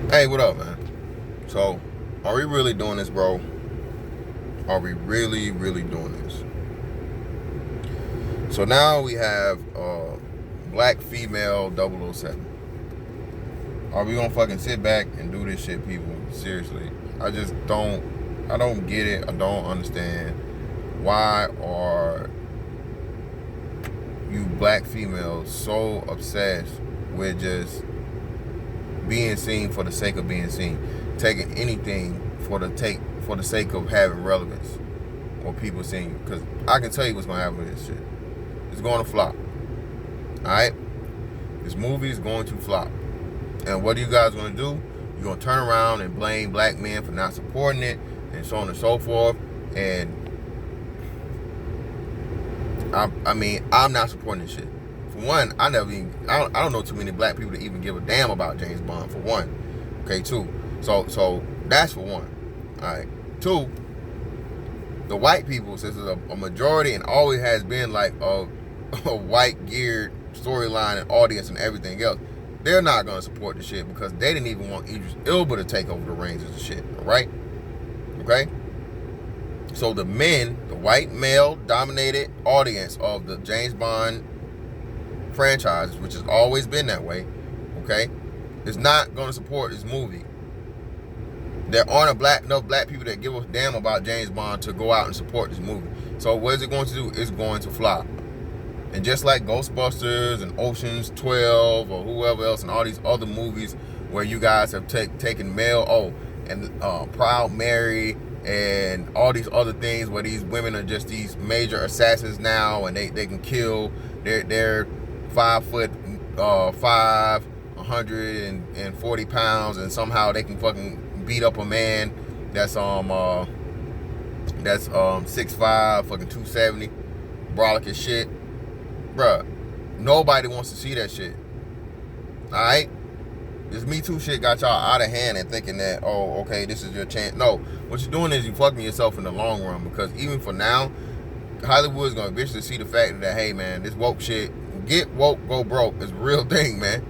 Hey, what up, man? So, are we really doing this, bro? Are we really, really doing this? So now we have black female 007. Are we gonna fucking sit back and do this shit, people? Seriously. I don't get it. I don't understand. Why are you black females so obsessed with just being seen for the sake of being seen? Taking anything for the sake of having relevance or people seeing you. Because I can tell you what's gonna happen with this shit. It's going to flop. Alright? This movie is going to flop. And what are you guys gonna do? You're gonna turn around and blame black men for not supporting it and so on and so forth. And I'm not supporting this shit. For one, I don't know too many black people that even give a damn about James Bond, for one. Okay, two. So that's for one. Alright. Two, the white people, since it's a majority and always has been like a white geared storyline and audience and everything else, they're not gonna support the shit because they didn't even want Idris Elba to take over the reins of the shit. Alright? Okay? So the men, the white male dominated audience of the James Bond franchise, which has always been that way, okay, is not gonna support this movie. There aren't enough black people that give a damn about James Bond to go out and support this movie. So what is it going to do? It's going to flop. And just like Ghostbusters and Ocean's 12 or whoever else and all these other movies where you guys have taken Proud Mary and all these other things where these women are just these major assassins now and they can kill. They're 5'5", 140 pounds, and somehow they can fucking beat up a man that's 6'5", fucking 270, brolic as shit. Bruh, nobody wants to see that shit. Alright? This Me Too shit got y'all out of hand and thinking that, oh, okay, this is your chance. No, what you're doing is you're fucking yourself in the long run, because even for now, Hollywood's gonna eventually see the fact that, hey man, this woke shit, get woke, go broke, is a real thing, man.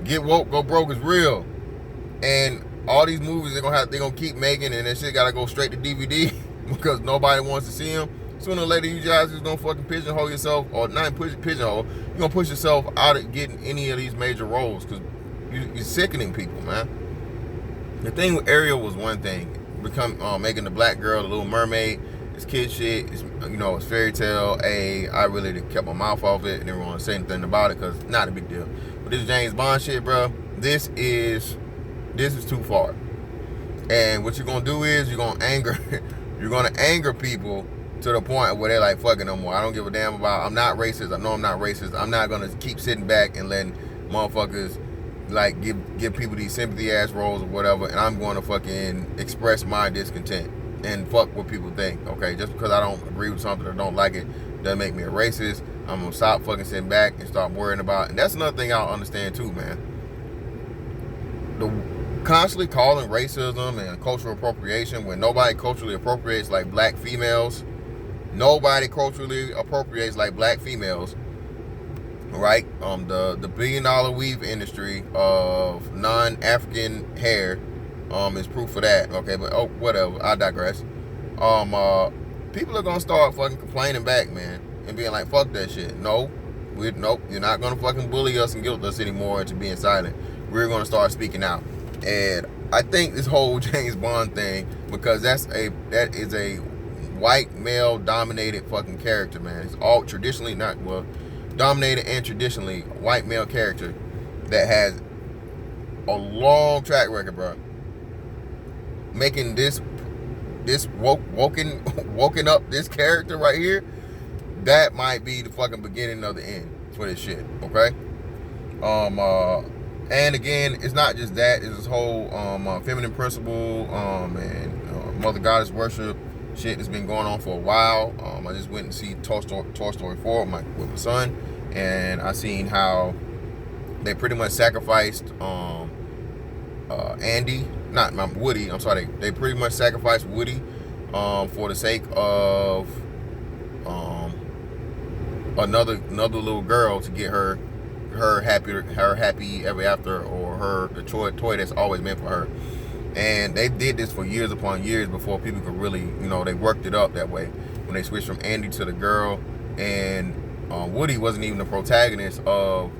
Get woke, go broke is real. And all these movies they're gonna keep making, and that shit gotta go straight to DVD because nobody wants to see them. Sooner or later, you guys is gonna fucking pigeonhole yourself, or not pigeonhole. You're gonna push yourself out of getting any of these major roles because you're sickening people, man. The thing with Ariel was one thing, making the black girl the Little Mermaid. It's kid shit. It's it's fairy tale. I really kept my mouth off it and didn't want to say anything about it because not a big deal. But this James Bond shit, bro, this is too far. And what you're gonna do is you're gonna anger people to the point where they're like, fuck it no more. I don't give a damn about. I'm not racist. I know I'm not racist. I'm not gonna keep sitting back and letting motherfuckers like give people these sympathy ass roles or whatever. And I'm going to fucking express my discontent and fuck what people think. Okay, just because I don't agree with something or don't like it doesn't make me a racist. I'm gonna stop fucking sitting back and start worrying about. And that's another thing I'll understand too, man. Constantly calling racism and cultural appropriation when nobody culturally appropriates like black females. Nobody culturally appropriates like black females, right? The $1 billion weave industry of non-African hair is proof of that. Okay, but whatever. I digress. People are gonna start fucking complaining back, man, and being like, "Fuck that shit." Nope, you're not gonna fucking bully us and guilt us anymore into being silent. We're gonna start speaking out. And I think this whole James Bond thing, because that is a white male dominated fucking character, man. It's all dominated and traditionally white male character that has a long track record, bro. Making this woken up this character right here, that might be the fucking beginning of the end for this shit. Okay. And again, it's not just that. It's this whole feminine principle and mother goddess worship shit that's been going on for a while. I just went and see Toy Story 4 with my son, and I seen how they pretty much sacrificed Woody. I'm sorry, they pretty much sacrificed Woody for the sake of another little girl to get her happy ever after, or her, the toy that's always meant for her. And they did this for years upon years before people could really, they worked it up that way. When they switched from Andy to the girl, and Woody wasn't even the protagonist of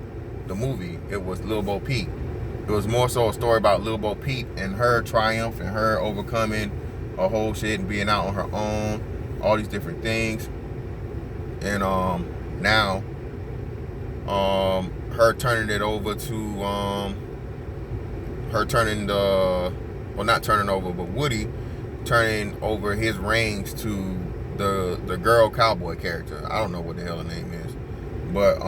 the movie. It was Lil Bo Peep. It was more so a story about Lil Bo Peep and her triumph and her overcoming a whole shit and being out on her own, all these different things. And now her turning it over to not turning over, but Woody turning over his reins to the girl cowboy character. I don't know what the hell her name is, but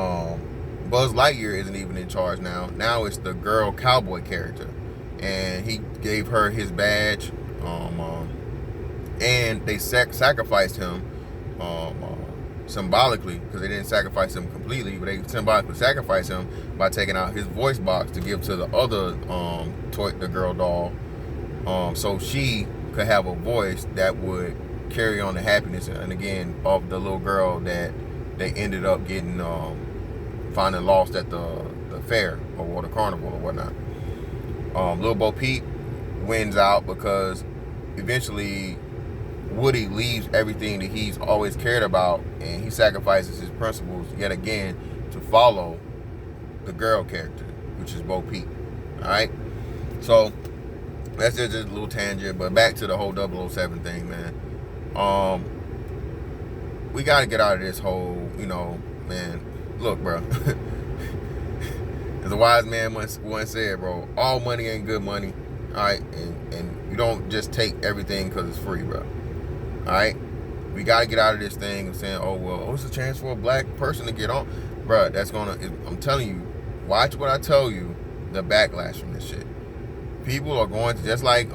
Buzz Lightyear isn't even in charge now. Now it's the girl cowboy character, and he gave her his badge, and they sacrificed him symbolically, because they didn't sacrifice him completely, but they symbolically sacrificed him by taking out his voice box to give to the other the girl doll, so she could have a voice that would carry on the happiness and again of the little girl that they ended up getting finding lost at the fair or the carnival or whatnot. Lil Bo Peep wins out because eventually Woody leaves everything that he's always cared about, and he sacrifices his principles yet again to follow the girl character, which is Bo Peep. Alright? So that's just a little tangent, but back to the whole 007 thing, man. We gotta get out of this whole, man, look, bro. As a wise man once said, bro, all money ain't good money. Alright? And you don't just take everything because it's free, bro. Alright? We gotta get out of this thing of saying, oh, well, it's a chance for a black person to get on. Bro, I'm telling you, watch what I tell you, the backlash from this shit. People are going to, just like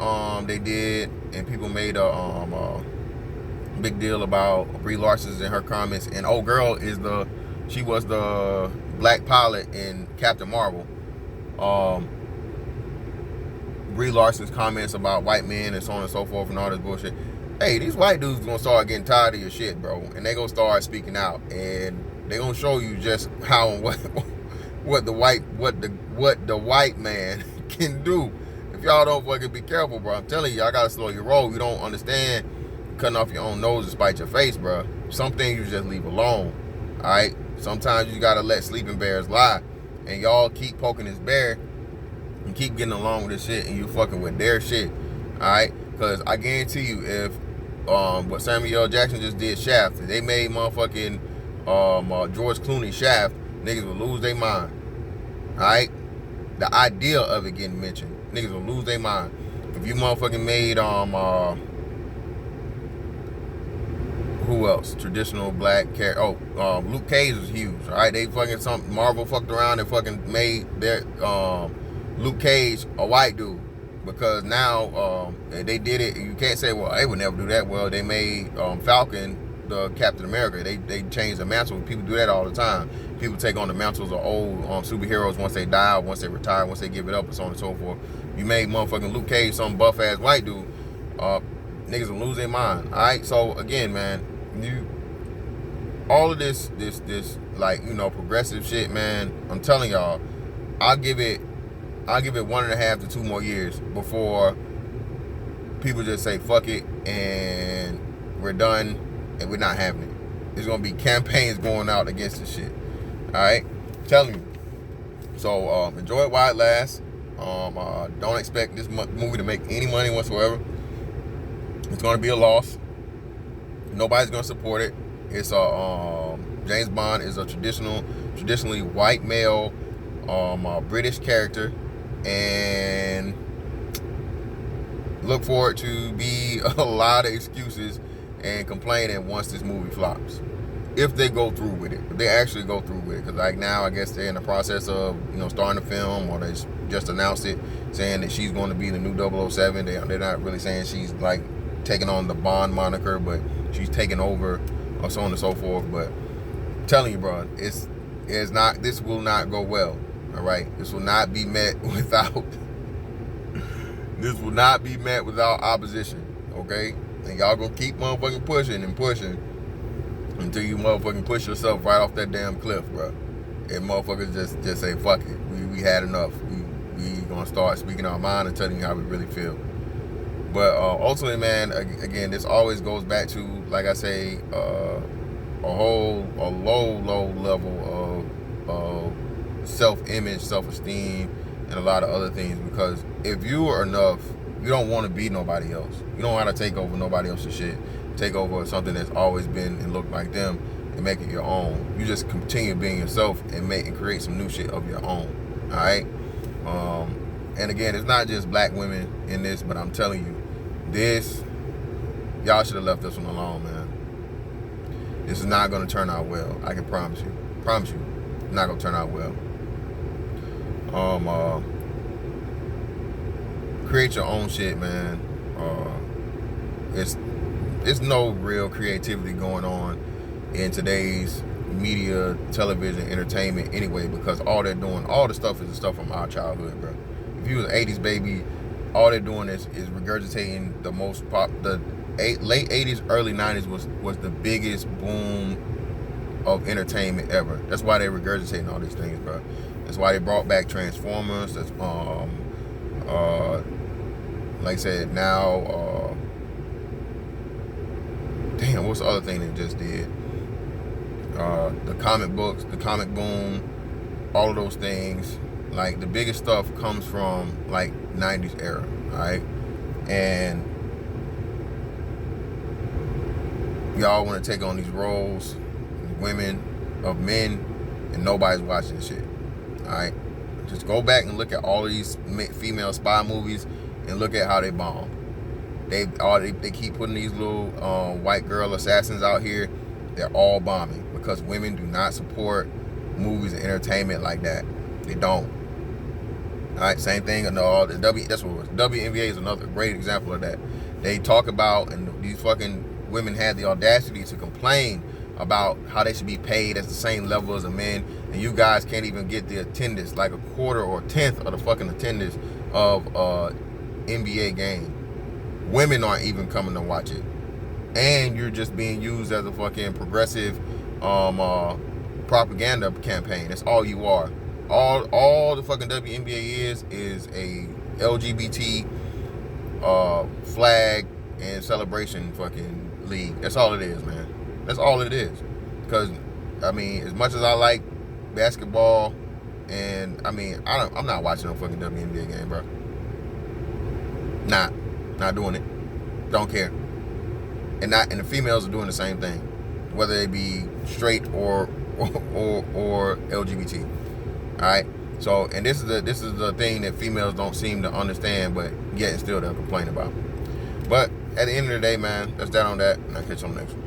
they did, and people made a big deal about Brie Larson's in her comments, and old girl she was the black pilot in Captain Marvel. Brie Larson's comments about white men and so on and so forth and all this bullshit. Hey, these white dudes gonna start getting tired of your shit, bro, and they gonna start speaking out, and they gonna show you just how and what the white man can do. If y'all don't fucking be careful, bro, I'm telling you, I gotta slow your roll. You don't understand cutting off your own nose to spite your face, bro. Some things you just leave alone. Alright? Sometimes you gotta let sleeping bears lie. And y'all keep poking this bear and keep getting along with this shit, and you fucking with their shit. Alright? Because I guarantee you, if what Samuel L. Jackson just did Shaft, if they made motherfucking George Clooney Shaft, niggas would lose their mind. Alright? The idea of it getting mentioned, niggas will lose their mind. If you motherfucking made who else? Traditional black character. Luke Cage was huge. Alright, they fucking Marvel fucked around and fucking made their Luke Cage a white dude, because now they did it. You can't say, well, they would never do that. Well, they made Falcon the Captain America. They changed the mantle. People do that all the time. People take on the mantles of old superheroes once they die, once they retire, once they give it up, and so on and so forth. You made motherfucking Luke Cage some buff ass white dude, niggas will lose their mind. Alright, so again, man, all of this like, progressive shit, man, I'm telling y'all, I'll give it 1.5 to 2 more years before people just say fuck it and we're done and we're not having it. There's gonna be campaigns going out against this shit. Alright? Telling you. So enjoy it while it lasts. Don't expect this movie to make any money whatsoever. It's gonna be a loss. Nobody's gonna support it. It's James Bond is a traditionally white male, British character, and look for it to be a lot of excuses and complaining once this movie flops. If they go through with it, if they actually go through with it, because like now I guess they're in the process of starting the film, or they just announced it, saying that she's going to be the new 007. They're not really saying she's like taking on the Bond moniker, but she's taking over, or so on and so forth. But I'm telling you, bro, this will not go well. All right, this will not be met without opposition. Okay, and y'all gonna keep motherfucking pushing and pushing until you motherfucking push yourself right off that damn cliff, bro. And motherfuckers just say fuck it. We had enough. we gonna start speaking our mind and telling you how we really feel. But ultimately, man, again, this always goes back to, like I say, a low level of self-image, self-esteem, and a lot of other things. Because if you are enough, you don't want to be nobody else. You don't want to take over nobody else's shit. Take over something that's always been and looked like them and make it your own. You just continue being yourself and create some new shit of your own. All right. And again, it's not just black women in this, but I'm telling you, y'all should have left this one alone, man. This is not going to turn out well. I can promise you. Promise you, it's not going to turn out well. Create your own shit, man. It's no real creativity going on in today's media, television, entertainment anyway, because all they're doing, all the stuff is the stuff from our childhood, bro. If you was an 80s baby, all they're doing is regurgitating the most late 80s, early 90s was the biggest boom of entertainment ever. That's why they're regurgitating all these things, bro. That's why they brought back Transformers. That's like I said, now damn, what's the other thing they just did? The comic books, the comic boom, all of those things. Like, the biggest stuff comes from like 90s era, alright? And y'all want to take on these roles, women, of men, and nobody's watching this shit, alright? Just go back and look at all of these female spy movies and look at how they bomb. They keep putting these little white girl assassins out here. They're all bombing because women do not support movies and entertainment like that. They don't. All right, same thing. No, that's what it was. WNBA is another great example of that. They talk about, and these fucking women had the audacity to complain about how they should be paid at the same level as the men, and you guys can't even get the attendance, like a quarter or a tenth of the fucking attendance of NBA game. Women aren't even coming to watch it, and you're just being used as a fucking progressive propaganda campaign. That's all you are. All the fucking WNBA is a LGBT flag and celebration fucking league. That's all it is, man. That's all it is. Because, I mean, as much as I like basketball, and I mean, I'm not watching no fucking WNBA game, bro. Not doing it. Don't care. And the females are doing the same thing, whether they be straight or LGBT. All right. So, and this is the thing that females don't seem to understand, but yet still they'll complain about. But at the end of the day, man, that's that on that, and I'll catch you on the next one.